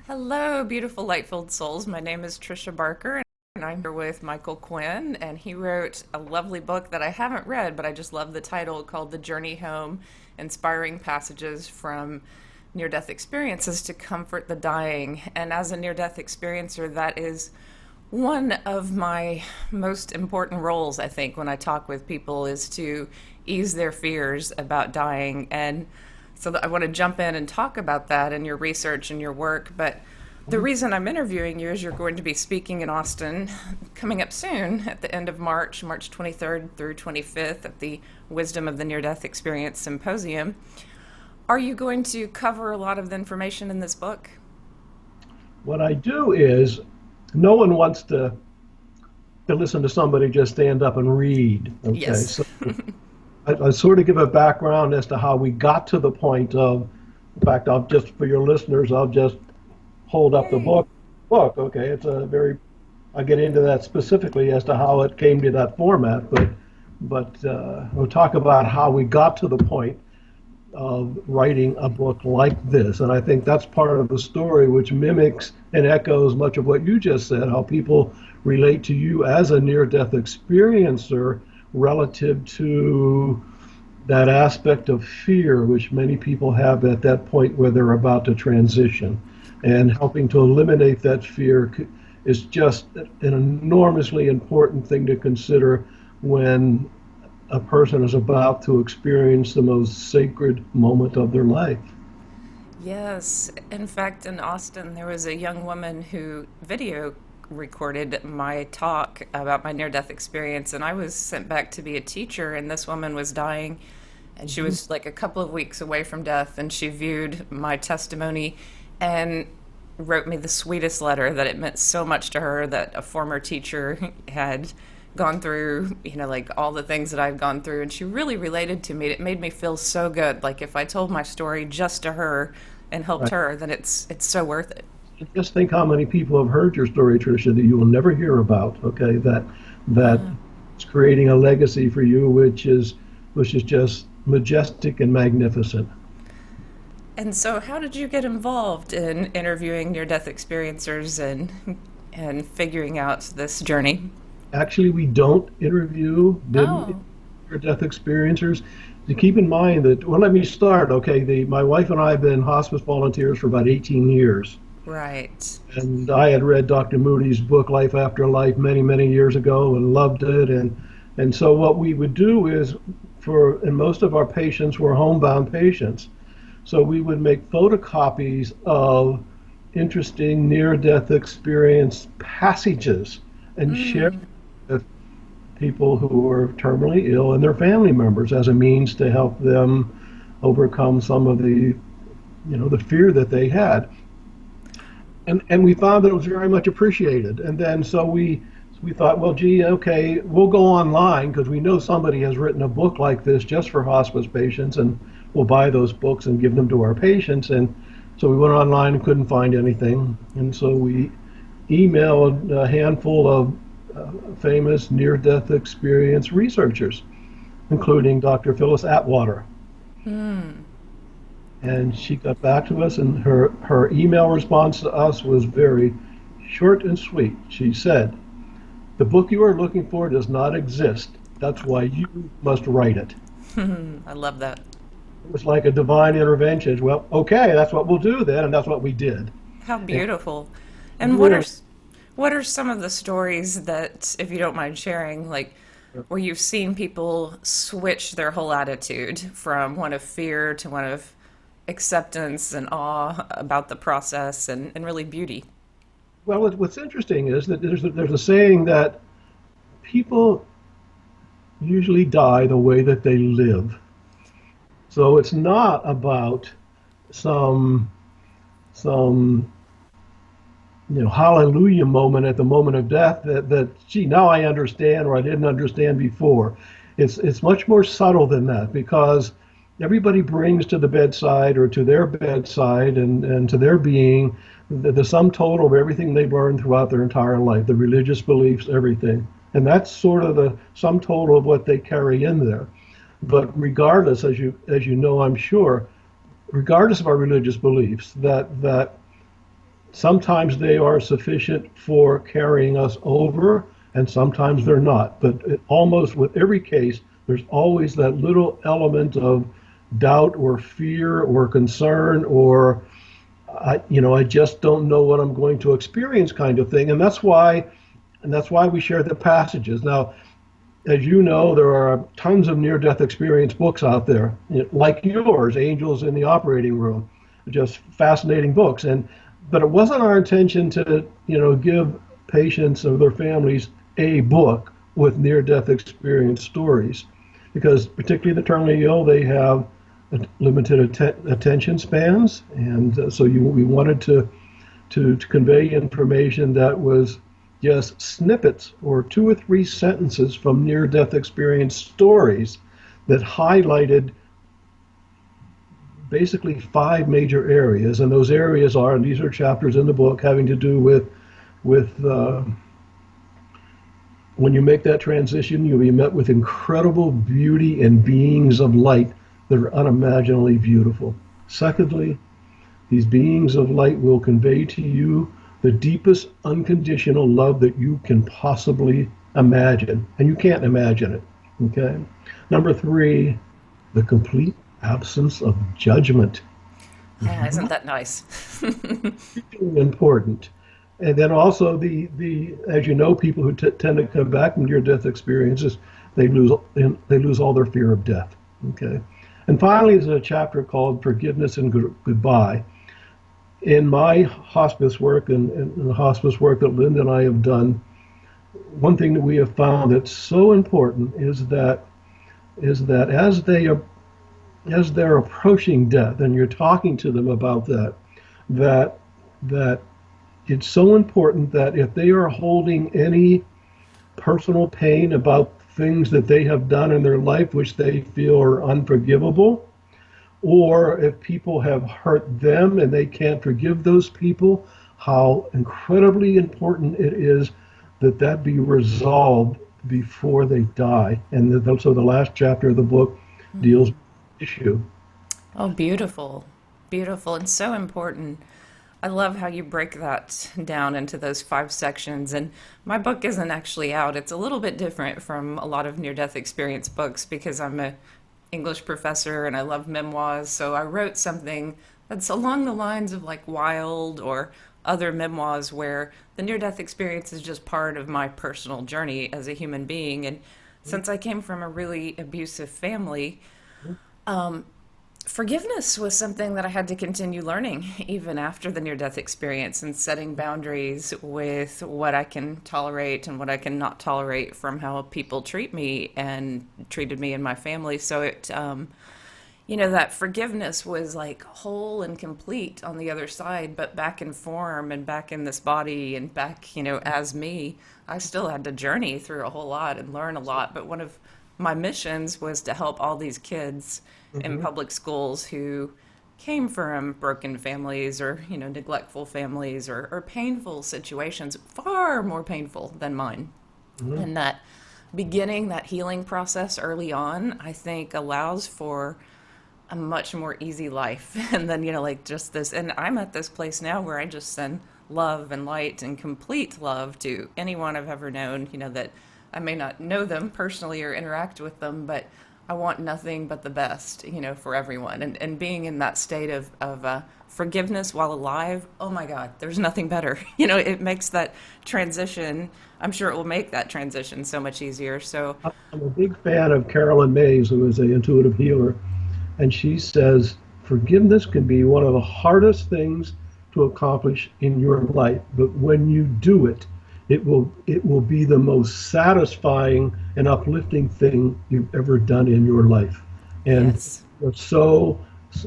Hello, beautiful light-filled souls. My name is Tricia Barker, and I'm here with Michael Quinn, and he wrote a lovely book that I haven't read, but I just love the title called The Journey Home: Inspiring Passages from Near-Death Experiences to Comfort the Dying. And as a near-death experiencer, that is one of my most important roles, I think, when I talk with people is to ease their fears about dying. And so I want to jump in and talk about that and your research and your work. But the reason I'm interviewing you is you're going to be speaking in Austin coming up soon at the end of March, March 23rd through 25th at the Wisdom of the Near Death Experience Symposium. Are you going to cover a lot of the information in this book? What I do is, no one wants to listen to somebody just stand up and read. Okay, Yes. so I sort of give a background as to how we got to the point of. In fact, I'll just for your listeners, I'll just hold up the Yay. book. Okay, it's a very. I'll get into that specifically as to how it came to that format, but we'll talk about how we got to the point of writing a book like this. And I think that's part of the story which mimics and echoes much of what you just said, how people relate to you as a near death experiencer relative to that aspect of fear which many people have at that point where they're about to transition. And helping to eliminate that fear is just an enormously important thing to consider when a person is about to experience the most sacred moment of their life. Yes. In fact, in Austin, there was a young woman who video recorded my talk about my near death experience, and I was sent back to be a teacher, and this woman was dying, and she Mhm. was like a couple of weeks away from death, and she viewed my testimony and wrote me the sweetest letter that it meant so much to her that a former teacher had gone through, like all the things that I've gone through, and she really related to me. It made me feel so good. Like if I told my story just to her and helped Right. her, then it's so worth it. Just think how many people have heard your story, Tricia, that you will never hear about. Okay, that Yeah. is creating a legacy for you, which is just majestic and magnificent. And so, how did you get involved in interviewing near-death experiencers and figuring out this journey? Actually, we don't interview Oh, near-death experiencers. To keep in mind that, well, let me start. Okay, my wife and I have been hospice volunteers for about 18 years. right. And I had read Dr. Moody's book Life After Life many, many years ago and loved it. And so what we would do is and most of our patients were homebound patients. So we would make photocopies of interesting near-death experience passages and share Mm. with people who were terminally ill and their family members as a means to help them overcome some of the fear that they had. And we found that it was very much appreciated. And then so we thought, well, gee, okay, we'll go online because we know somebody has written a book like this just for hospice patients, and we'll buy those books and give them to our patients. And so we went online and couldn't find anything, and so we emailed a handful of famous near-death experience researchers, including Dr. Phyllis Atwater. Hmm. And she got back to us, and her email response to us was very short and sweet. She said, "The book you are looking for does not exist. That's why you must write it." I love that. It was like a divine intervention. Well, okay, that's what we'll do then, and that's what we did. How And beautiful. And really, what are some of the stories that, if you don't mind sharing, like where you've seen people switch their whole attitude from one of fear to one of acceptance and awe about the process and really beauty? well, what's interesting is that there's a saying that people usually die the way that they live. So it's not about some some hallelujah moment at the moment of death that gee, now I understand or I didn't understand before. It's much more subtle than that because everybody brings to the bedside or to their bedside and to their being the sum total of everything they've learned throughout their entire life, the religious beliefs, everything. And that's sort of the sum total of what they carry in there. But regardless, as you know, I'm sure, regardless of our religious beliefs, that Sometimes they are sufficient for carrying us over, and sometimes they're not. But almost with every case, there's always that little element of doubt or fear or concern or I just don't know what I'm going to experience kind of thing. And that's why we share the passages. Now, as you know, there are tons of near-death experience books out there, like yours, Angels in the Operating Room, just fascinating books. But it wasn't our intention to, give patients or their families a book with near-death experience stories, because particularly the terminally ill, they have limited attention spans, and so we wanted to convey information that was just snippets or 2 or 3 sentences from near death experience stories that highlighted basically 5 major areas. And those areas are, and these are chapters in the book, having to do with when you make that transition, you'll be met with incredible beauty and beings of light that are unimaginably beautiful. Secondly, these beings of light will convey to you the deepest unconditional love that you can possibly imagine. And you can't imagine it. Okay? Number 3, the complete absence of judgment. Oh, isn't that nice? Really important. And then also the as you know, people who tend to come back from near death experiences, they lose all their fear of death. Okay. And finally, there's a chapter called Forgiveness and Goodbye. In my hospice work and the hospice work that Linda and I have done, one thing that we have found that's so important is that as they're approaching death, and you're talking to them about that that it's so important that if they are holding any personal pain about things that they have done in their life which they feel are unforgivable, or if people have hurt them and they can't forgive those people, how incredibly important it is that that be resolved before they die. And so the last chapter of the book deals with the issue. Oh, beautiful. Beautiful and so important. I love how you break that down into those 5 sections. And my book isn't actually out. It's a little bit different from a lot of near-death experience books because I'm a English professor and I love memoirs. So I wrote something that's along the lines of like Wild or other memoirs where the near-death experience is just part of my personal journey as a human being. And since I came from a really abusive family, forgiveness was something that I had to continue learning even after the near death experience and setting boundaries with what I can tolerate and what I can not tolerate from how people treat me and treated me and my family. So that forgiveness was like whole and complete on the other side, but back in form and back in this body and back, as me, I still had to journey through a whole lot and learn a lot. But one of my missions was to help all these kids in Mhm. public schools who came from broken families or neglectful families or painful situations, far more painful than mine. Mhm. And that beginning that healing process early on, I think allows for a much more easy life. And then like just this, and I'm at this place now where I just send love and light and complete love to anyone I've ever known, that I may not know them personally or interact with them, but I want nothing but the best, for everyone. And being in that state of forgiveness while alive, oh my God, there's nothing better. It makes that transition, I'm sure it will make that transition so much easier. So, I'm a big fan of Carolyn Mays, who is an intuitive healer, and she says forgiveness can be one of the hardest things to accomplish in your life, but when you do it, it will be the most satisfying and uplifting thing you've ever done in your life. And yes. so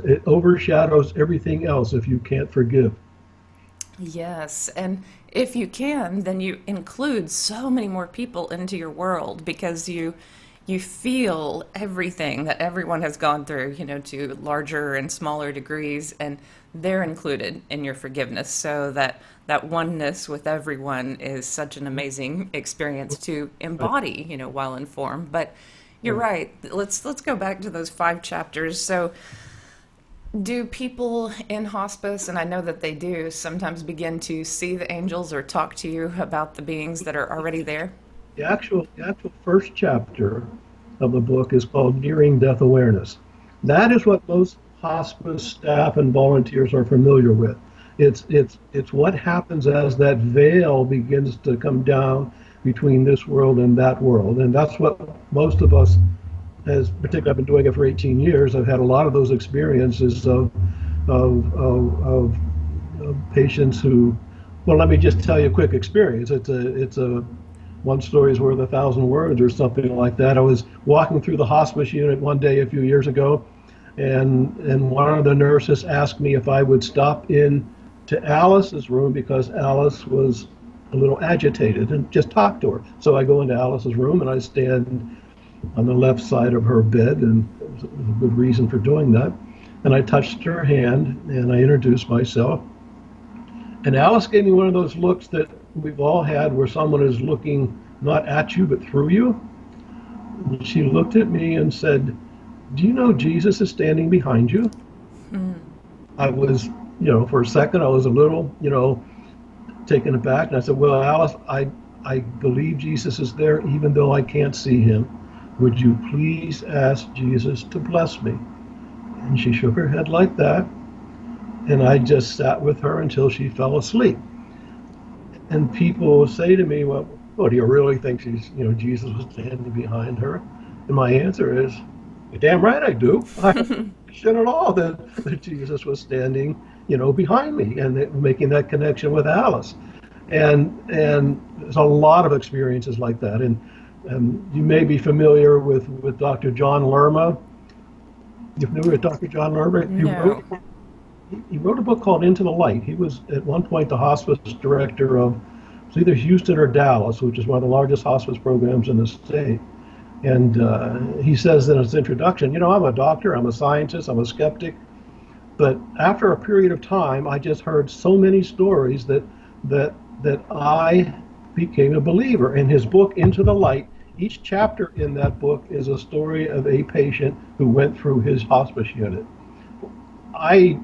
it overshadows everything else if you can't forgive. Yes, and if you can, then you include so many more people into your world because you feel everything that everyone has gone through, to larger and smaller degrees, and they're included in your forgiveness. So that oneness with everyone is such an amazing experience to Right, embody, while in form. But you're right. right. Let's go back to those 5 chapters. So Do people in hospice, and I know that they do, sometimes begin to see the angels or talk to you about the beings that are already there? The actual first chapter of the book is called Nearing Death Awareness. That is what most hospice staff and volunteers are familiar with. It's what happens as that veil begins to come down between this world and that world, and that's what most of us, as particularly I've been doing it for 18 years, I've had a lot of those experiences of patients who, well, let me just tell you a quick experience. It's a one story is worth 1,000 words or something like that. I was walking through the hospice unit one day a few years ago, and one of the nurses asked me if I would stop in to Alice's room because Alice was a little agitated and just talk to her. So I go into Alice's room and I stand on the left side of her bed, and it was a good reason for doing that. And I touched her hand and I introduced myself. And Alice gave me one of those looks that we've all had where someone is looking not at you but through you. And she looked at me and said, "Do you know Jesus is standing behind you?" I was, for a second, I was a little, taken aback. And I said, "Well, Alice, I believe Jesus is there even though I can't see him. Would you please ask Jesus to bless me?" And she shook her head like that. And I just sat with her until she fell asleep. And people say to me, "Well, do you really think Jesus was standing behind her?" And my answer is, "You're damn right I do. I don't question at all that Jesus was standing, behind me and making that connection with Alice." And there's a lot of experiences like that. And you may be familiar with Dr. John Lerma. You familiar with Dr. John Lerma? No. He wrote a book called Into the Light. He was at one point the hospice director of, it was either Houston or Dallas, which is one of the largest hospice programs in the state. And he says in his introduction, I'm a doctor, I'm a scientist, I'm a skeptic. But after a period of time, I just heard so many stories that I became a believer. In his book, Into the Light, each chapter in that book is a story of a patient who went through his hospice unit. I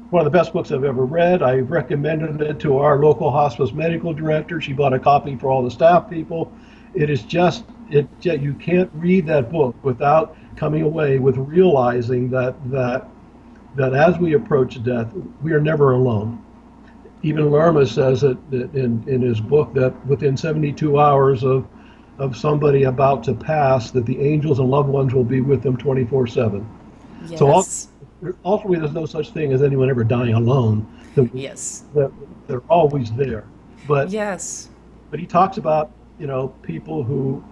One of the best books I've ever read. I recommended it to our local hospice medical director. She bought a copy for all the staff people. It is just, you can't read that book without coming away with realizing that as we approach death, we are never alone. Even Lerma says that in his book that within 72 hours of somebody about to pass, that the angels and loved ones will be with them 24/7. So Yes. ultimately, there's no such thing as anyone ever dying alone. That, Yes. that they're always there. But Yes. but he talks about people who,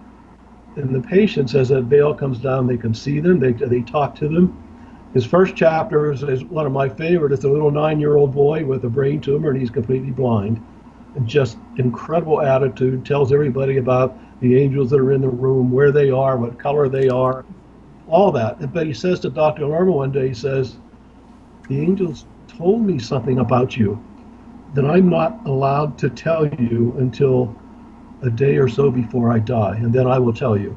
and the patients, as that veil comes down, they can see them. They talk to them. His first chapter is one of my favorite. It's a little 9-year-old boy with a brain tumor, and he's completely blind. And just incredible attitude. Tells everybody about the angels that are in the room, where they are, what color they are, all that. But he says to Dr. Lerma one day, he says, "The angels told me something about you that I'm not allowed to tell you until a day or so before I die, and then I will tell you."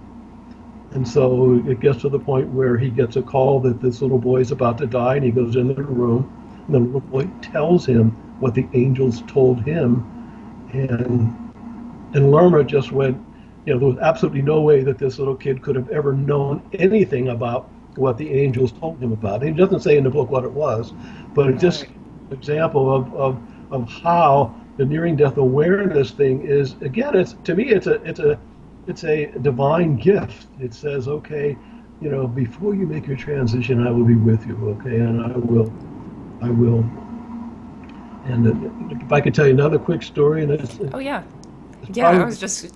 And so it gets to the point where he gets a call that this little boy is about to die, and he goes into the room, and the little boy tells him what the angels told him. And Lerma just went, there was absolutely no way that this little kid could have ever known anything about what the angels told him about. He doesn't say in the book what it was, but it just Right. an example of how the nearing death awareness thing is. Again, it's to me it's a divine gift. It says, okay, before you make your transition, I will be with you, okay, and I will. And if I could tell you another quick story, and Oh yeah. it's Yeah, probably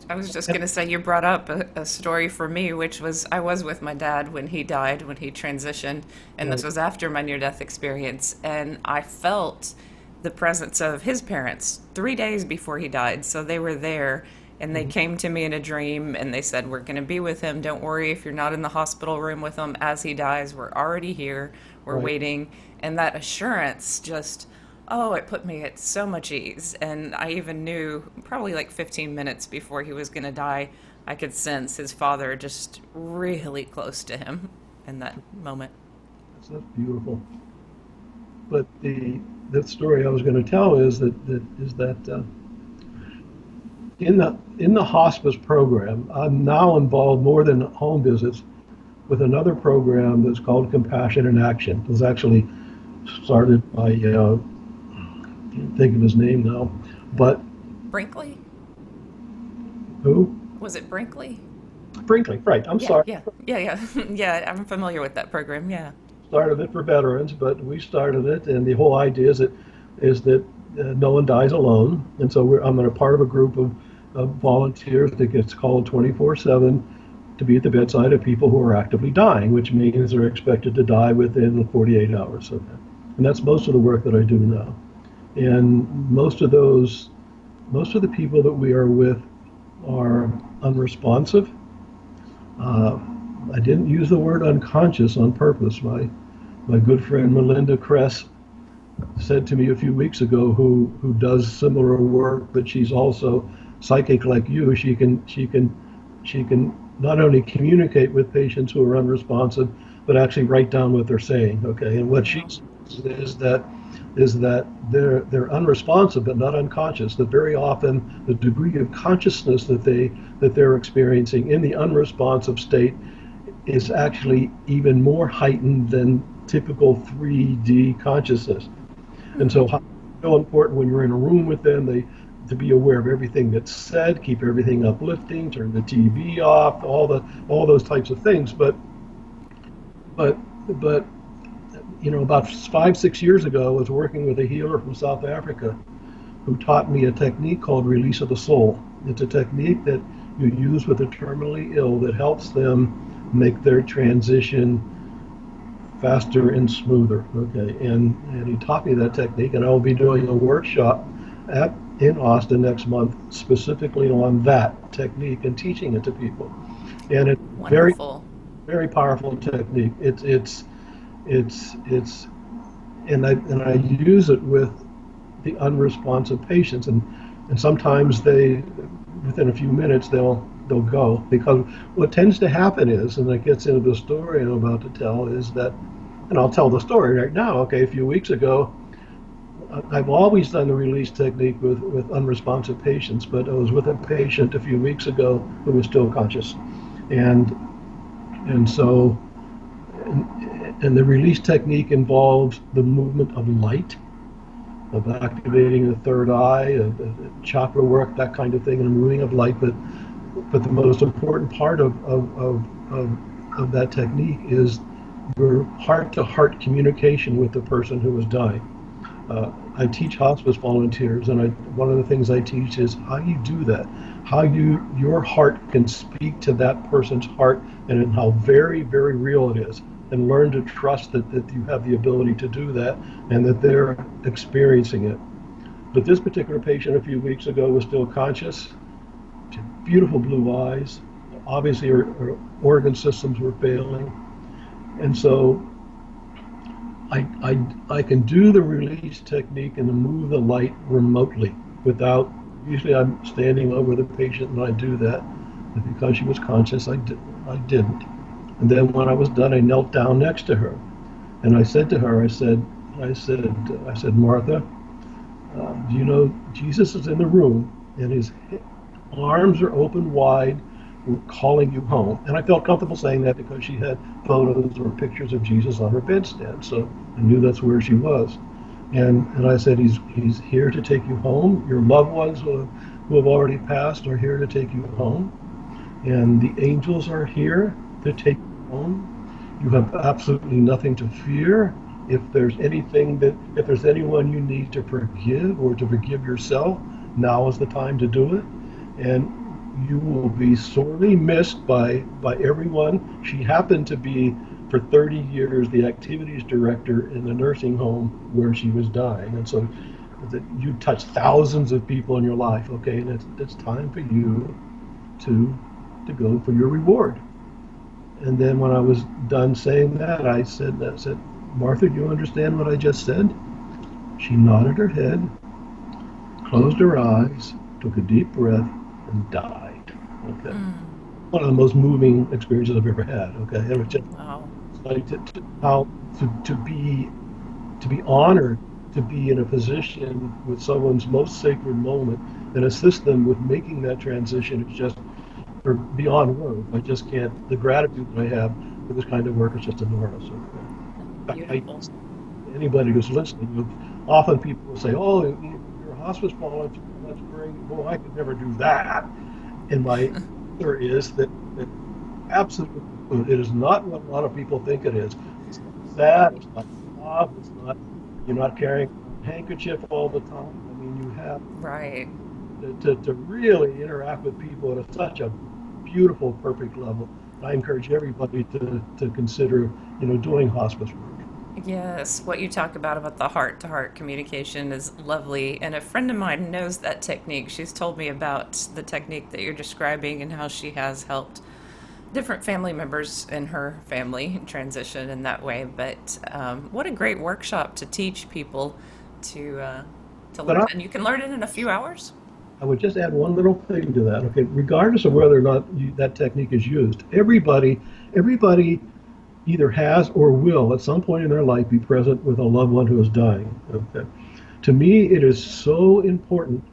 I was just gonna say you brought up a story for me, which was I was with my dad when he died, when he transitioned, and this right. was after my near-death experience, and I felt the presence of his parents 3 days before he died. So they were there, and they Mhm. came to me in a dream, and they said, "We're gonna be with him. Don't worry if you're not in the hospital room with him as he dies. We're already here. We're Right. waiting." And that assurance just oh, it put me at so much ease. And I even knew probably like 15 minutes before he was going to die, I could sense his father just really close to him in that moment. That's beautiful. but the story I was going to tell is that in the hospice program, I'm now involved more than home visits with another program that's called Compassion in Action. It was actually started by can't think of his name now, but Brinkley? who? Was it Brinkley? Brinkley, right? I'm Yeah, sorry. yeah, yeah, yeah. Yeah, I'm familiar with that program. Yeah. Started it for veterans, but we started it, and the whole idea is that no one dies alone, and so I'm a part of a group of volunteers that gets called 24/7 to be at the bedside of people who are actively dying, which means they're expected to die within 48 hours of that. And that's most of the work that I do now. And most of the people that we are with are unresponsive. Uh, I didn't use the word unconscious on purpose. My good friend Melinda Kress said to me a few weeks ago, who does similar work, but she's also psychic like you. She can not only communicate with patients who are unresponsive, but actually write down what they're saying. Okay, and what she Wow. says is that they're unresponsive but not unconscious. That very often the degree of consciousness that they're experiencing in the unresponsive state is actually even more heightened than typical 3D consciousness. And Hmm. so, so important when you're in a room with them, to be aware of everything that's said, keep everything uplifting, turn the TV off, all those types of things. But but about 5 6 years ago, I was working with a healer from South Africa who taught me a technique called release of the soul. It's a technique that you use with the terminally ill that helps them make their transition faster and smoother. Okay, and he taught me that technique, and I will be doing a workshop at in Austin next month specifically on that technique and teaching it to people. And it's very Wonderful. very powerful technique. It's and I use it with the unresponsive patients, and sometimes they within a few minutes they'll go, because what tends to happen is, and it gets into the story I'm about to tell, is that, and I'll tell the story right now. Okay, a few weeks ago, I've always done the release technique with unresponsive patients, but I was with a patient a few weeks ago who was still conscious, and and so and the release technique involves the movement of light, of activating the third eye, chakra work, that kind of thing, and moving of light. But the most important part of that technique is your heart to heart communication with the person who is dying. I teach hospice volunteers, and one of the things I teach is how you do that, how your heart can speak to that person's heart, and how very, very real it is, and learn to trust that you have the ability to do that, and that they're experiencing it. But this particular patient a few weeks ago was still conscious, beautiful blue eyes. Obviously, her organ systems were failing, and so I can do the release technique and move the light remotely without. Usually, I'm standing over the patient and I do that. But because she was conscious, I didn't. And then when I was done, I knelt down next to her and I said to her, I said, Martha, do you know Jesus is in the room and his arms are open wide. We're calling you home. And I felt comfortable saying that because she had photos or pictures of Jesus on her bedstand. So I knew that's where she was. And I said, he's here to take you home. Your loved ones who have already passed are here to take you home. And the angels are here to take you home. You have absolutely nothing to fear. If there's anyone you need to forgive or to forgive yourself, now is the time to do it. And you will be sorely missed by everyone. She happened to be, for 30 years, the activities director in the nursing home where she was dying. And so that you touch thousands of people in your life, okay? And it's time for you to to go for your reward. And then when I was done saying that, I said, Martha, do you understand what I just said? She nodded her head, closed her eyes, took a deep breath, and died. Okay. Mm. One of the most moving experiences I've ever had. Okay. It was just Wow. like how to be to be honored to be in a position with someone's most sacred moment and assist them with making that transition is just or beyond words. I just can't. The gratitude that I have for this kind of work is just enormous. So, Beautiful. anybody who's listening, often people will say, "Oh, you're a hospice volunteer. That's great. Well, I could never do that." And my answer is that absolutely, it is not what a lot of people think it is. It's not sad. It's not job. It's not. You're not carrying a handkerchief all the time. I mean, you have Right. to really interact with people at such a beautiful, perfect level. I encourage everybody to consider, doing hospice work. Yes, what you talk about the heart to heart communication is lovely. And a friend of mine knows that technique. She's told me about the technique that you're describing and how she has helped different family members in her family transition in that way. But what a great workshop to teach people to But learn. And you can learn it in a few hours. I would just add one little thing to that. Okay, regardless of whether or not that technique is used, everybody either has or will at some point in their life be present with a loved one who is dying. Okay, to me, it is so important.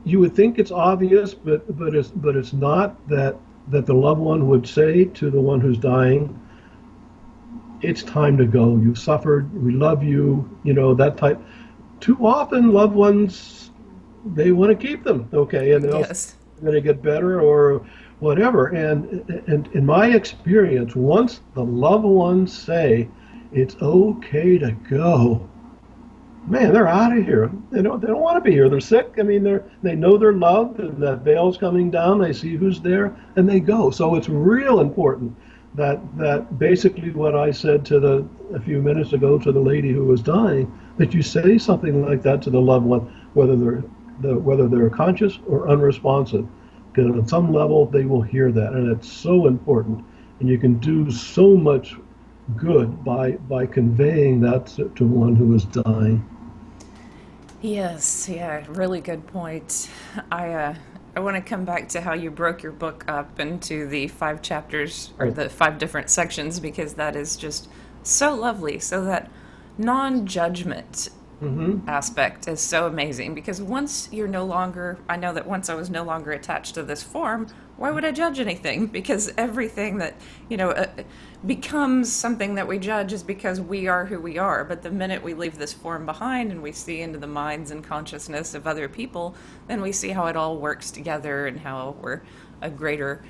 You would think it's obvious, but it's not that the loved one would say to the one who's dying, "It's time to go. You've suffered. We love you." That type. Too often, loved ones they want to keep them, okay, and they're Yes. going to get better or whatever. And in my experience, once the loved ones say it's okay to go, man, they're out of here. They don't want to be here. They're sick. I mean, they know they're loved, and that veil's coming down. They see who's there, and they go. So it's real important that basically what I said a few minutes ago to the lady who was dying, that you say something like that to the loved one, whether they're conscious or unresponsive, because on some level they will hear that, and it's so important. And you can do so much good by conveying that to one who is dying. Yes, yeah, really good point. I uh, I want to come back to how you broke your book up into the five chapters or Oh, the five different sections because that is just so lovely. So that non-judgment hmm aspect is so amazing because once you're no longer, I know that once I was no longer attached to this form, why would I judge anything? Because everything that, you know, becomes something that we judge is because we are who we are. But the minute we leave this form behind and we see into the minds and consciousness of other people, then we see how it all works together and how we're a greater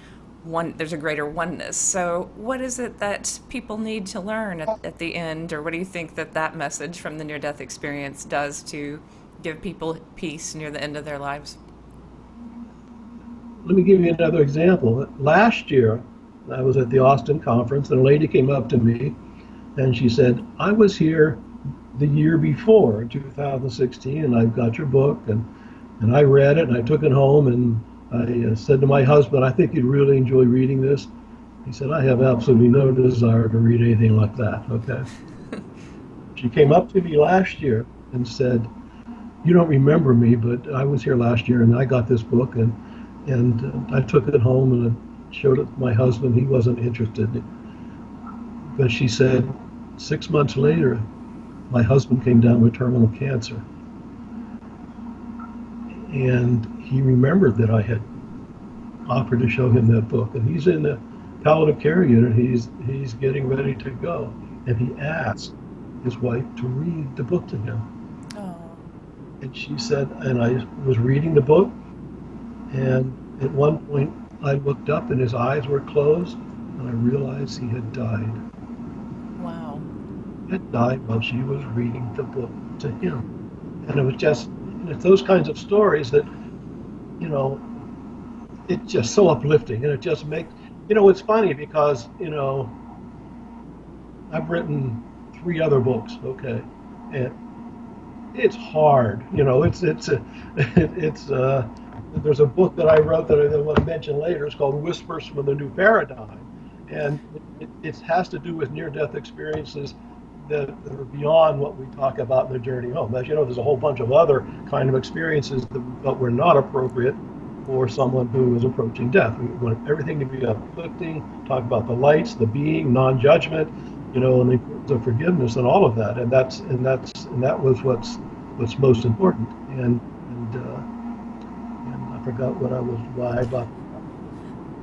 there's a greater oneness. So what is it that people need to learn at the end, or what do you think that that message from the near-death experience does to give people peace near the end of their lives? Let me give you another example. Last year, I was at the Austin conference, and a lady came up to me and she said, "I was here the year before, in 2016, and I've got your book, and I read it, and I took it home, and I said to my husband, I think you'd really enjoy reading this." He said, "I have absolutely no desire to read anything like that." Okay. She came up to me last year and said, "You don't remember me, but I was here last year, and I got this book, and I took it home and I showed it to my husband. He wasn't interested." But she said, 6 months later, my husband came down with terminal cancer, and he remembered that I had offered to show him that book, and he's in the palliative care unit. He's getting ready to go, and he asked his wife to read the book to him. Oh, And she said, and I was reading the book, and at one point I looked up and his eyes were closed, and I realized he had died. wow. He had died while she was reading the book to him. And it was just, it's those kinds of stories that, you know, it's just so uplifting, and it just makes, it's funny because, I've written three other books, okay, and it's hard, it's there's a book that I wrote that I want to mention later. It's called Whispers from the New Paradigm, and it has to do with near-death experiences that are beyond what we talk about in the journey home. As you know, there's a whole bunch of other kind of experiences that were not appropriate for someone who is approaching death. We want everything to be uplifting, talk about the lights, the being, non-judgment, and the forgiveness and all of that, and that was what's most important. And I forgot what I was why about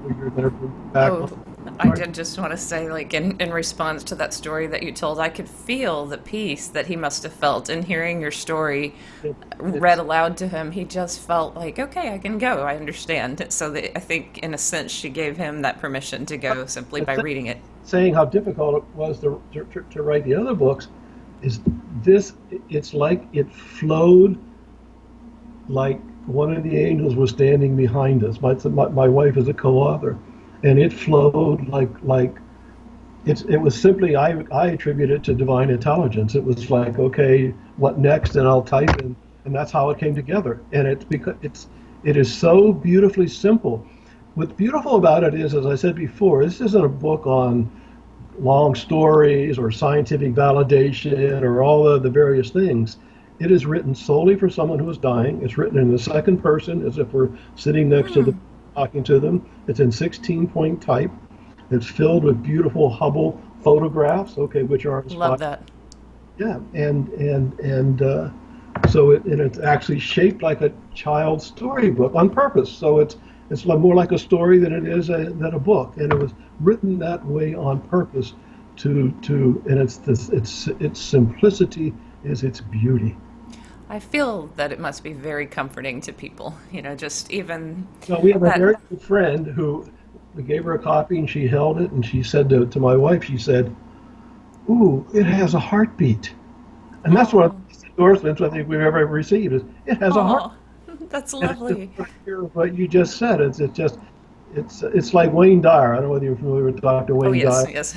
what you were going to bring back Oh, on. I did just want to say, like, in response to that story that you told, I could feel the peace that he must have felt in hearing your story read It's aloud to him. He just felt like, okay, I can go. I understand. So that, I think, in a sense, she gave him that permission to go simply by it's reading it. saying how difficult it was to write the other books is this. It's like it flowed like one of the angels was standing behind us. My wife is a co-author, and it flowed like it was simply I attribute it to divine intelligence. It was like, okay, what next? And I'll type in, and that's how it came together. And it's because it is so beautifully simple. What's beautiful about it is, as I said before, this isn't a book on long stories or scientific validation or all of the various things. It is written solely for someone who is dying. It's written in the second person as if we're sitting next to them, talking to them. It's in 16-point type. It's filled with beautiful Hubble photographs, okay, which are Love inspired. that. Yeah, so it's actually shaped like a child's storybook on purpose. So it's more like a story than it is than a book, and it was written that way on purpose and its simplicity is its beauty. I feel that it must be very comforting to people, just even So we have a that. very good friend who we gave her a copy and she held it and she said to my wife, she said, "Ooh, it has a heartbeat." And that's one of Oh, the best endorsements I think we've ever received is it has a heart. oh, that's And it's just lovely. right here what you just said. It's like Wayne Dyer. I don't know whether you're familiar with Dr. Oh, Wayne yes, Dyer. yes.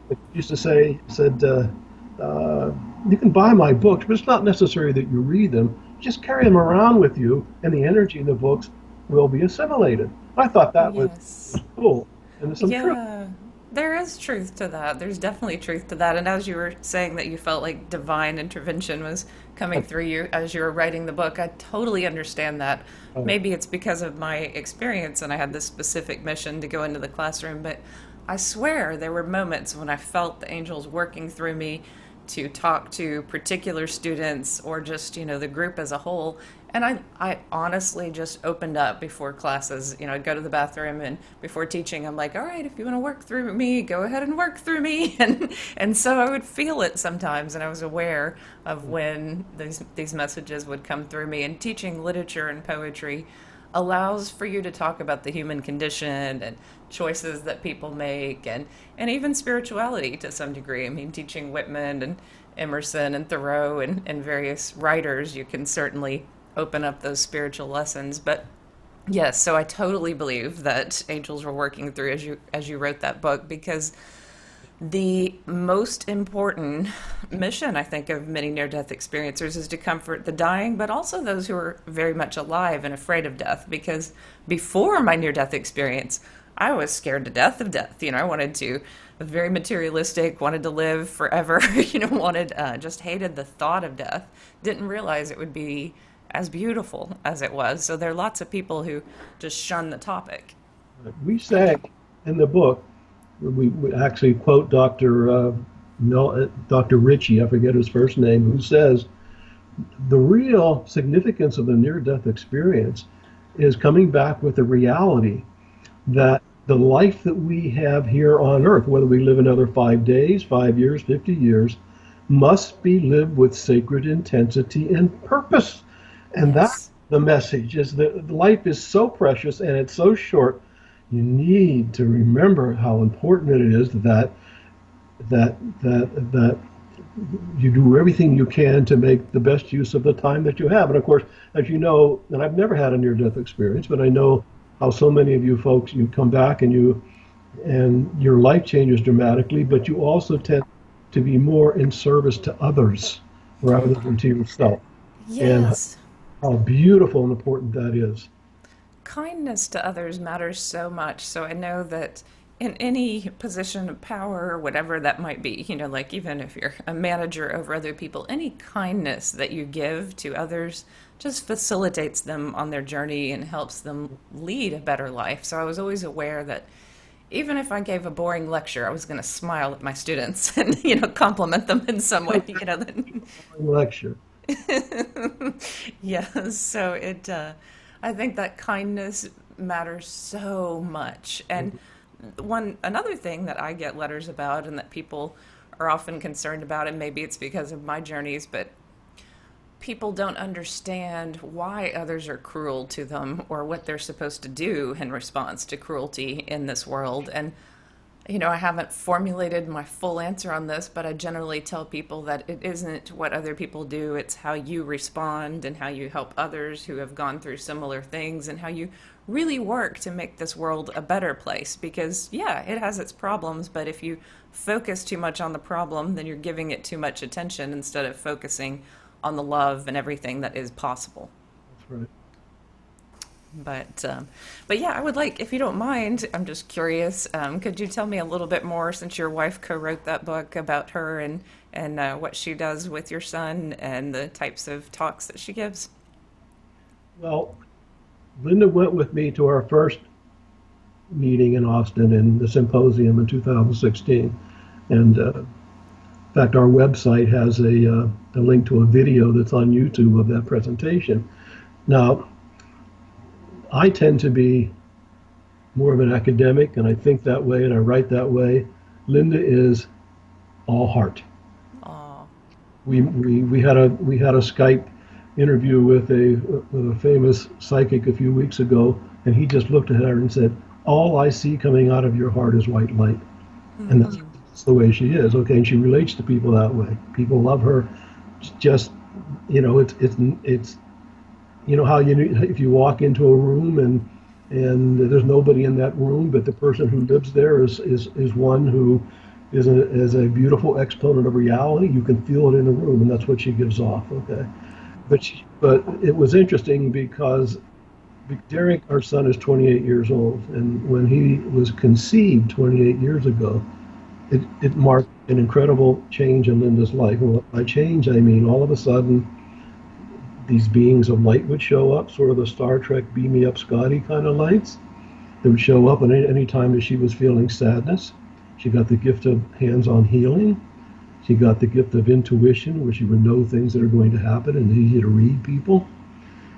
He used to say, said, you can buy my books, but it's not necessary that you read them. Just carry them around with you, and the energy in the books will be assimilated. I thought that was Yes. cool, and there's some truth. Yeah, there is truth to that. There's definitely truth to that. And as you were saying that you felt like divine intervention was coming through you as you were writing the book, I totally understand that. Uh, Maybe it's because of my experience and I had this specific mission to go into the classroom, but I swear there were moments when I felt the angels working through me to talk to particular students or just, the group as a whole. And I honestly just opened up before classes. I'd go to the bathroom and before teaching, I'm like, all right, if you want to work through me, go ahead and work through me. And so I would feel it sometimes, and I was aware of when these messages would come through me. And teaching literature and poetry allows for you to talk about the human condition and choices that people make and even spirituality to some degree. I mean, teaching Whitman and Emerson and Thoreau and various writers, you can certainly open up those spiritual lessons. But yes, so I totally believe that angels were working through as you wrote that book because the most important mission, I think, of many near death experiencers is to comfort the dying, but also those who are very much alive and afraid of death. Because before my near death experience, I was scared to death of death. I wanted to, was very materialistic, wanted to live forever, just hated the thought of death, didn't realize it would be as beautiful as it was. So there are lots of people who just shun the topic. we say in the book, we actually quote Dr. Ritchie, I forget his first name, who says the real significance of the near-death experience is coming back with the reality that the life that we have here on earth, whether we live another 5 days, 5 years, 50 years, must be lived with sacred intensity and purpose. And that's Yes. the message is that life is so precious and it's so short. You need to remember how important it is that you do everything you can to make the best use of the time that you have. And of course, as you know, and I've never had a near-death experience, but I know how so many of you folks, you come back and your life changes dramatically, but you also tend to be more in service to others rather than to yourself. And Yes. how beautiful and important that is. Kindness to others matters so much. So I know that in any position of power or whatever that might be, like even if you're a manager over other people, any kindness that you give to others just facilitates them on their journey and helps them lead a better life. So I was always aware that even if I gave a boring lecture, I was going to smile at my students and compliment them in some way. Lecture. Yeah, so I think that kindness matters so much. And another thing that I get letters about and that people are often concerned about, and maybe it's because of my journeys, but people don't understand why others are cruel to them or what they're supposed to do in response to cruelty in this world. And I haven't formulated my full answer on this, but I generally tell people that it isn't what other people do, it's how you respond and how you help others who have gone through similar things and how you really work to make this world a better place. Because, yeah, it has its problems, but if you focus too much on the problem, then you're giving it too much attention instead of focusing on the love and everything that is possible. That's right. But yeah, I would like, if you don't mind, I'm just curious. Could you tell me a little bit more, since your wife co-wrote that book, about her and what she does with your son and the types of talks that she gives? Well, Linda went with me to our first meeting in Austin in the symposium in 2016. And in fact, our website has a link to a video that's on YouTube of that presentation. Now, I tend to be more of an academic, and I think that way, and I write that way. Linda is all heart. Oh, We had a Skype interview with a famous psychic a few weeks ago, and he just looked at her and said, "All I see coming out of your heart is white light," and that's the way she is. Okay, and she relates to people that way. People love her. It's just it's how if you walk into a room and there's nobody in that room, but the person who lives there is one who is a beautiful exponent of reality. You can feel it in the room, and that's what she gives off. Okay, but it was interesting because Derek, our son, is 28 years old, and when he was conceived 28 years ago, it marked an incredible change in Linda's life. And by change, I mean all of a sudden these beings of light would show up, sort of the Star Trek beam me up Scotty kind of lights. They would show up at any time that she was feeling sadness. She got the gift of hands-on healing. She got the gift of intuition, where she would know things that are going to happen and it's easy to read people.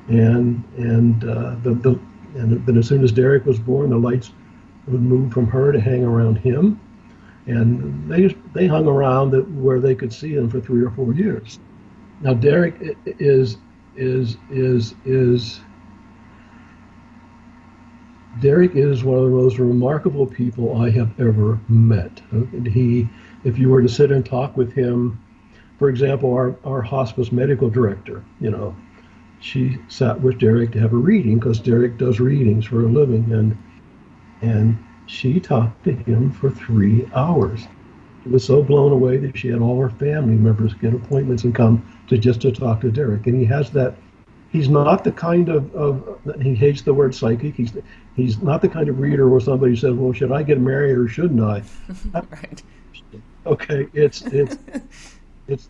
And then as soon as Derek was born, the lights would move from her to hang around him, and they hung around where they could see him for 3 or 4 years. Now Derek is Derek is one of the most remarkable people I have ever met. If you were to sit and talk with him, for example, our hospice medical director, she sat with Derek to have a reading because Derek does readings for a living, and she talked to him for 3 hours. She was so blown away that she had all her family members get appointments and come to talk to Derek. And he has that. He's not the kind of he hates the word psychic. He's not the kind of reader where somebody says, "Well, should I get married or shouldn't I?" right. Okay, it's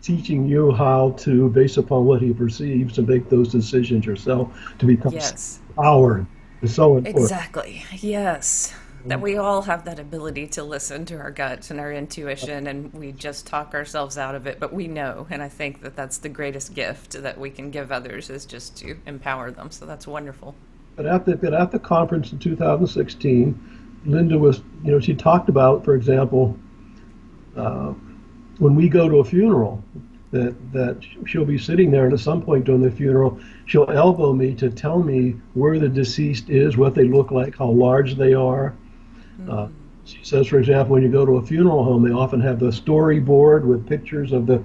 teaching you how to, based upon what he perceives, to make those decisions yourself, to become Yes. empowered. It's so important. Exactly. Yes. That we all have that ability to listen to our guts and our intuition, and we just talk ourselves out of it, but we know. And I think that that's the greatest gift that we can give others, is just to empower them. So that's wonderful. But at the conference in 2016, Linda was, she talked about, for example, uh, when we go to a funeral, that she'll be sitting there, and at some point during the funeral, she'll elbow me to tell me where the deceased is, what they look like, how large they are. Uh, she says, for example, when you go to a funeral home, they often have the storyboard with pictures of the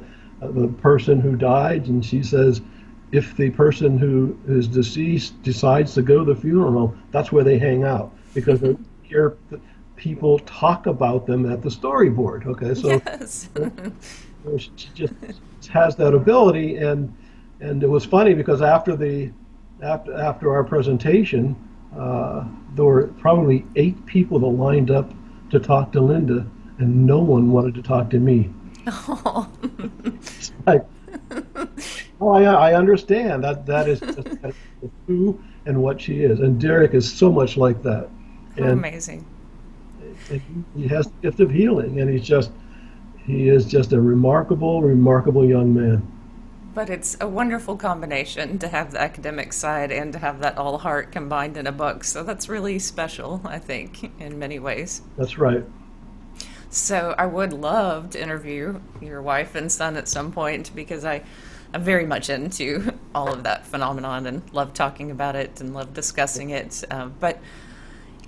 person who died, and she says, if the person who is deceased decides to go to the funeral home, that's where they hang out because they hear people talk about them at the storyboard. Okay, so Yes. she just has that ability, and it was funny because after our presentation, there were probably 8 people that lined up to talk to Linda, and no one wanted to talk to me. Oh, It's like, oh, I understand that is just who and what she is, and Derek is so much like that, how and amazing. And he has the gift of healing, and he is just a remarkable, remarkable young man. But it's a wonderful combination to have the academic side and to have that all heart combined in a book. So that's really special, I think, in many ways. That's right. So I would love to interview your wife and son at some point because I'm very much into all of that phenomenon and love talking about it and love discussing it. But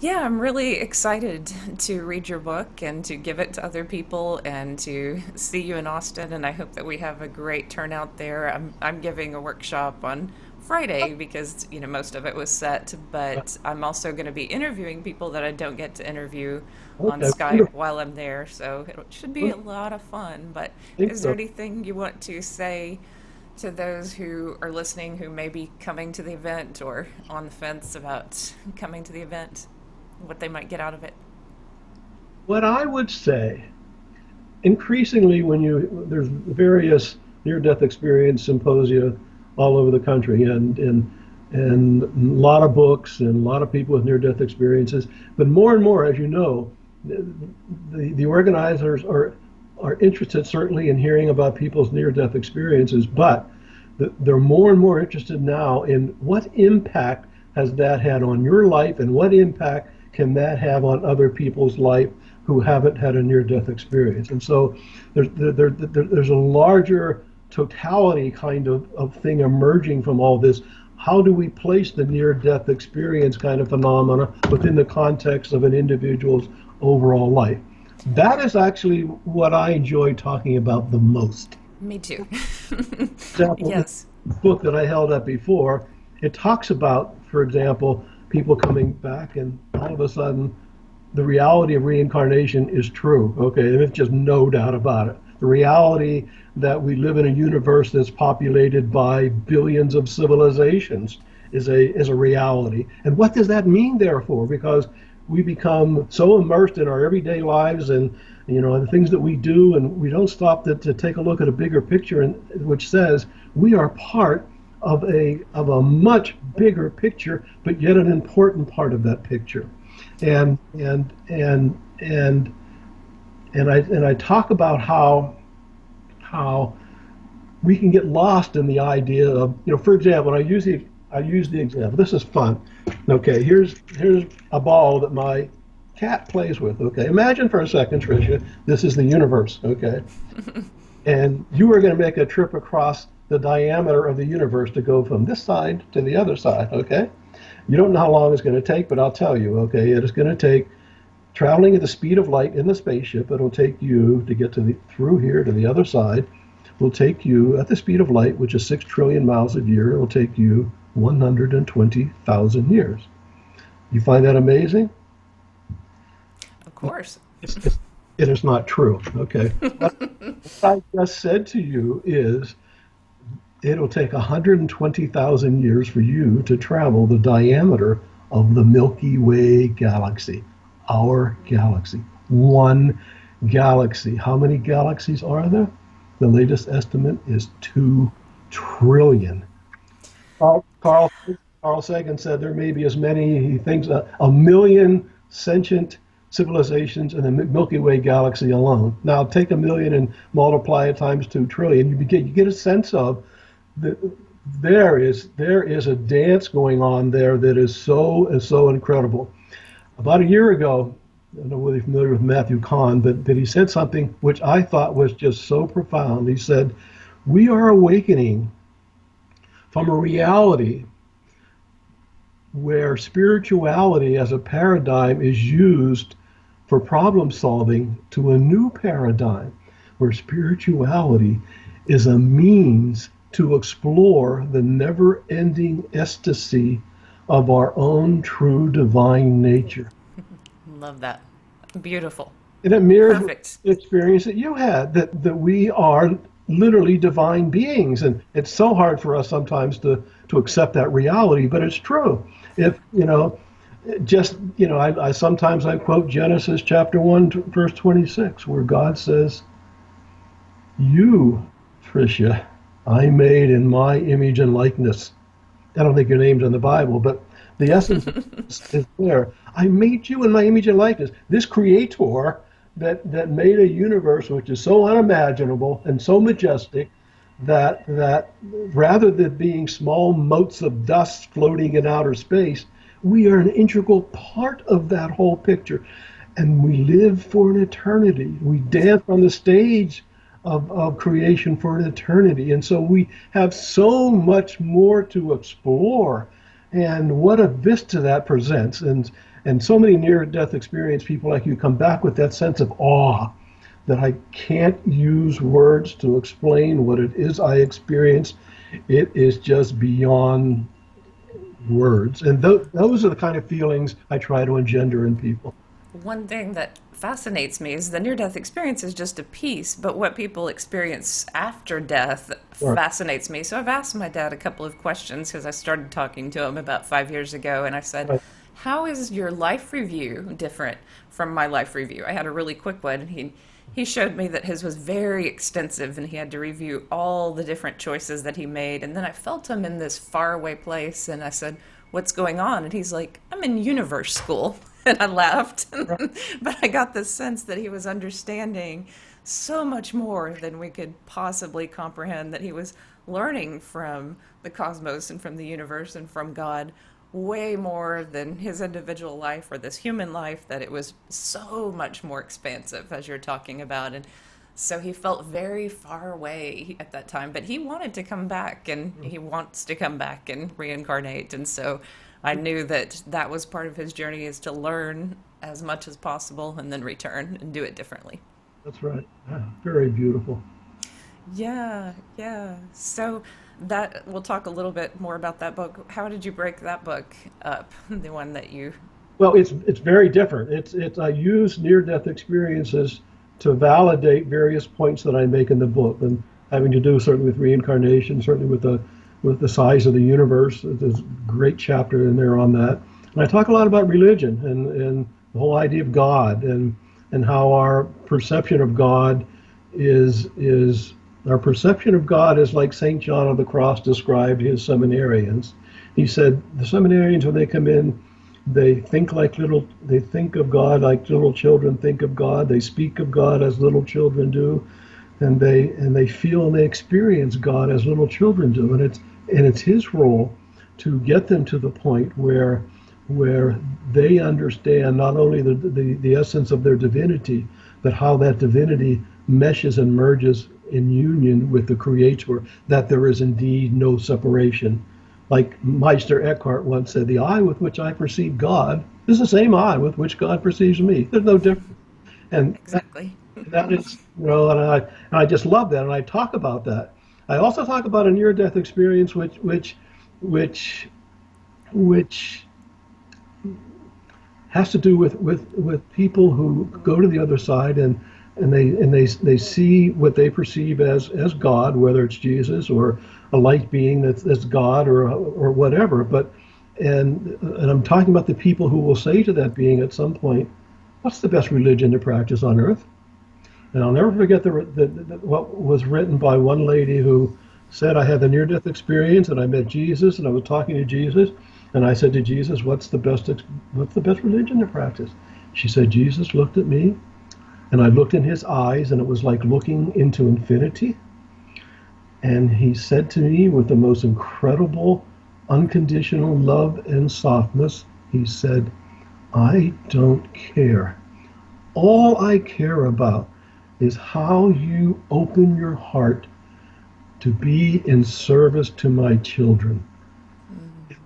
yeah, I'm really excited to read your book and to give it to other people and to see you in Austin. And I hope that we have a great turnout there. I'm giving a workshop on Friday because most of it was set, but I'm also going to be interviewing people that I don't get to interview on Okay, Skype wonderful. while I'm there. So it should be a I lot of fun. But think is there so. anything you want to say to those who are listening who may be coming to the event or on the fence about coming to the event? What they might get out of it. What I would say, increasingly, there's various near-death experience symposia all over the country, and a lot of books and a lot of people with near-death experiences. But more and more, as you know, the organizers are interested certainly in hearing about people's near-death experiences, but they're more and more interested now in what impact has that had on your life and what impact can that have on other people's life who haven't had a near-death experience. And so there's a larger totality kind of thing emerging from all this. How do we place the near-death experience kind of phenomena within the context of an individual's overall life? That is actually what I enjoy talking about the most. Me too. For example, in Yes. the book that I held up before, it talks about, for example, people coming back and all of a sudden the reality of reincarnation is true. Okay, there's just no doubt about it. The reality that we live in a universe that's populated by billions of civilizations is a reality. And what does that mean, therefore? Because we become so immersed in our everyday lives and the things that we do, and we don't stop to take a look at a bigger picture, which says we are part of a much bigger picture, but yet an important part of that picture. And and and and and I talk about how we can get lost in the idea of, for example, I use the example. This is fun. Okay, here's a ball that my cat plays with. Okay, imagine for a second, Tricia, this is the universe. Okay, and you are going to make a trip across the diameter of the universe to go from this side to the other side. Okay, you don't know how long it's going to take, but I'll tell you. Okay, it is going to take traveling at the speed of light in the spaceship. It'll take you to get through here to the other side. Will take you at the speed of light, which is 6 trillion miles a year. It will take you 120,000 years. You find that amazing? Of course. It's, it's, it is not true. Okay. What I just said to you is it'll take 120,000 years for you to travel the diameter of the Milky Way galaxy, our galaxy. One galaxy. How many galaxies are there? The latest estimate is 2 trillion. Carl, Carl, Carl Sagan said there may be as many, he thinks, a million sentient civilizations in the Milky Way galaxy alone. Now take a million and multiply it times 2 trillion. You get a sense of that there is a dance going on there that is so incredible. About a year ago, I don't know whether you're familiar with Matthew Kahn, but he said something which I thought was just so profound. He said, "We are awakening from a reality where spirituality as a paradigm is used for problem solving to a new paradigm where spirituality is a means to explore the never ending ecstasy of our own true divine nature." Love that. Beautiful. And it mirrors Perfect. the experience that you had, that we are literally divine beings. And it's so hard for us sometimes to accept that reality, but it's true. If, I sometimes I quote Genesis chapter 1, verse 26, where God says, "You, Tricia, I made in my image and likeness. I don't think your name's in the Bible, but the essence is there. I made you in my image and likeness. This creator that made a universe which is so unimaginable and so majestic that rather than being small motes of dust floating in outer space, we are an integral part of that whole picture. And we live for an eternity. We dance on the stage of creation for an eternity. And so we have so much more to explore. And what a vista that presents. And so many near-death experience people like you come back with that sense of awe that I can't use words to explain what it is I experienced. It is just beyond words. And those are the kind of feelings I try to engender in people. One thing that fascinates me is the near death experience is just a piece, but what people experience after death Or, fascinates me. So I've asked my dad a couple of questions because I started talking to him about 5 years ago, and I said, how is your life review different from my life review? I had a really quick one, and he showed me that his was very extensive, and he had to review all the different choices that he made. And then I felt him in this faraway place, and I said, what's going on? And he's like, I'm in universe school. And I laughed. But I got this sense that he was understanding so much more than we could possibly comprehend, that he was learning from the cosmos and from the universe and from God way more than his individual life or this human life, that it was so much more expansive, as you're talking about. And so he felt very far away at that time, but he wanted to come back, and he wants to come back and reincarnate. And so I knew that that was part of his journey, is to learn as much as possible and then return and do it differently. that's right. Yeah, very beautiful. Yeah, yeah. So that we'll talk a little bit more about that book. How did you break that book up? The one that you Well, it's very different. It's I use near-death experiences to validate various points that I make in the book, and having to do certainly with reincarnation, certainly with the size of the universe. There's a great chapter in there on that. And I talk a lot about religion and the whole idea of God and how our perception of God is our perception of God is like St. John of the Cross described his seminarians. He said the seminarians, when they come in, they think of God like little children think of God. They speak of God as little children do, and they feel and they experience God as little children do. And it's his role to get them to the point where they understand not only the essence of their divinity, but how that divinity meshes and merges in union with the Creator, that there is indeed no separation. Like Meister Eckhart once said, the eye with which I perceive God is the same eye with which God perceives me. There's no difference. And exactly. that is, and I just love that, and I talk about that. I also talk about a near-death experience, which has to do with people who go to the other side and they see what they perceive as God, whether it's Jesus or a light being that's God or whatever. And I'm talking about the people who will say to that being at some point, "What's the best religion to practice on earth?" And I'll never forget what was written by one lady who said, "I had a near-death experience, and I met Jesus, and I was talking to Jesus, and I said to Jesus, what's the best religion to practice?" She said, "Jesus looked at me, and I looked in his eyes, and it was like looking into infinity. And he said to me with the most incredible, unconditional love and softness, he said, 'I don't care. All I care about is how you open your heart to be in service to my children.'"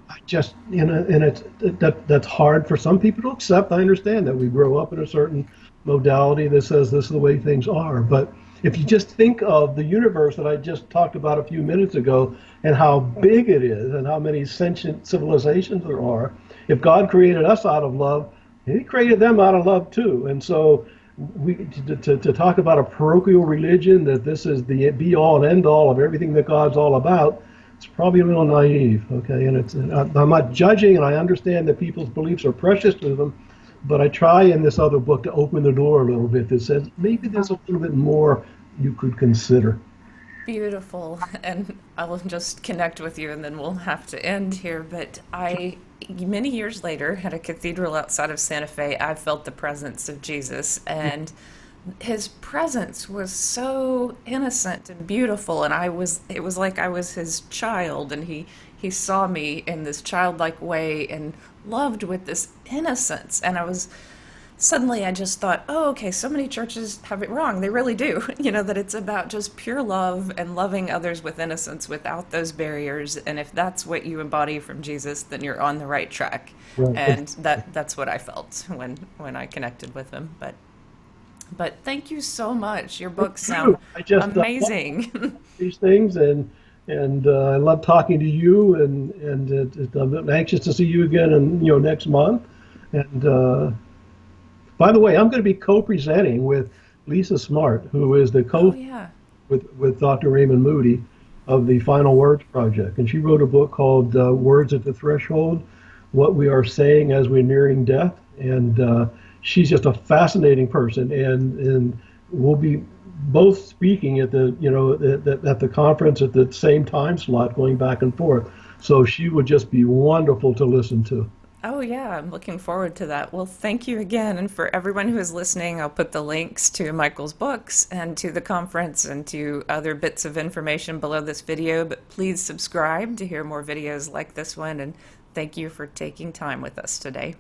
I just, and that's hard for some people to accept. I understand that we grow up in a certain modality that says this is the way things are. But if you just think of the universe that I just talked about a few minutes ago and how big it is and how many sentient civilizations there are, if God created us out of love, he created them out of love too. And so to talk about a parochial religion, that this is the be all and end all of everything that God's all about, it's probably a little naive, okay? And I'm not judging, and I understand that people's beliefs are precious to them, but I try in this other book to open the door a little bit that says maybe there's a little bit more you could consider. Beautiful. And I will just connect with you and then we'll have to end here. But many years later, at a cathedral outside of Santa Fe, I felt the presence of Jesus. And his presence was so innocent and beautiful. And it was like I was his child. And he saw me in this childlike way and loved with this innocence. And suddenly I just thought, oh, okay, so many churches have it wrong. They really do. That it's about just pure love and loving others with innocence without those barriers. And if that's what you embody from Jesus, then you're on the right track. Right. And that's what I felt when I connected with him. But thank you so much. Your books sound I just love amazing. these things, and I love talking to you, I'm anxious to see you again, and next month. And by the way, I'm going to be co-presenting with Lisa Smart, who is the Oh co yeah. with Dr. Raymond Moody of the Final Words Project, and she wrote a book called "Words at the Threshold: What We Are Saying as We're Nearing Death." And she's just a fascinating person, and we'll be both speaking at the conference at the same time slot, going back and forth. So she would just be wonderful to listen to. Oh, yeah, I'm looking forward to that. Well, thank you again. And for everyone who is listening, I'll put the links to Michael's books and to the conference and to other bits of information below this video. But please subscribe to hear more videos like this one. And thank you for taking time with us today.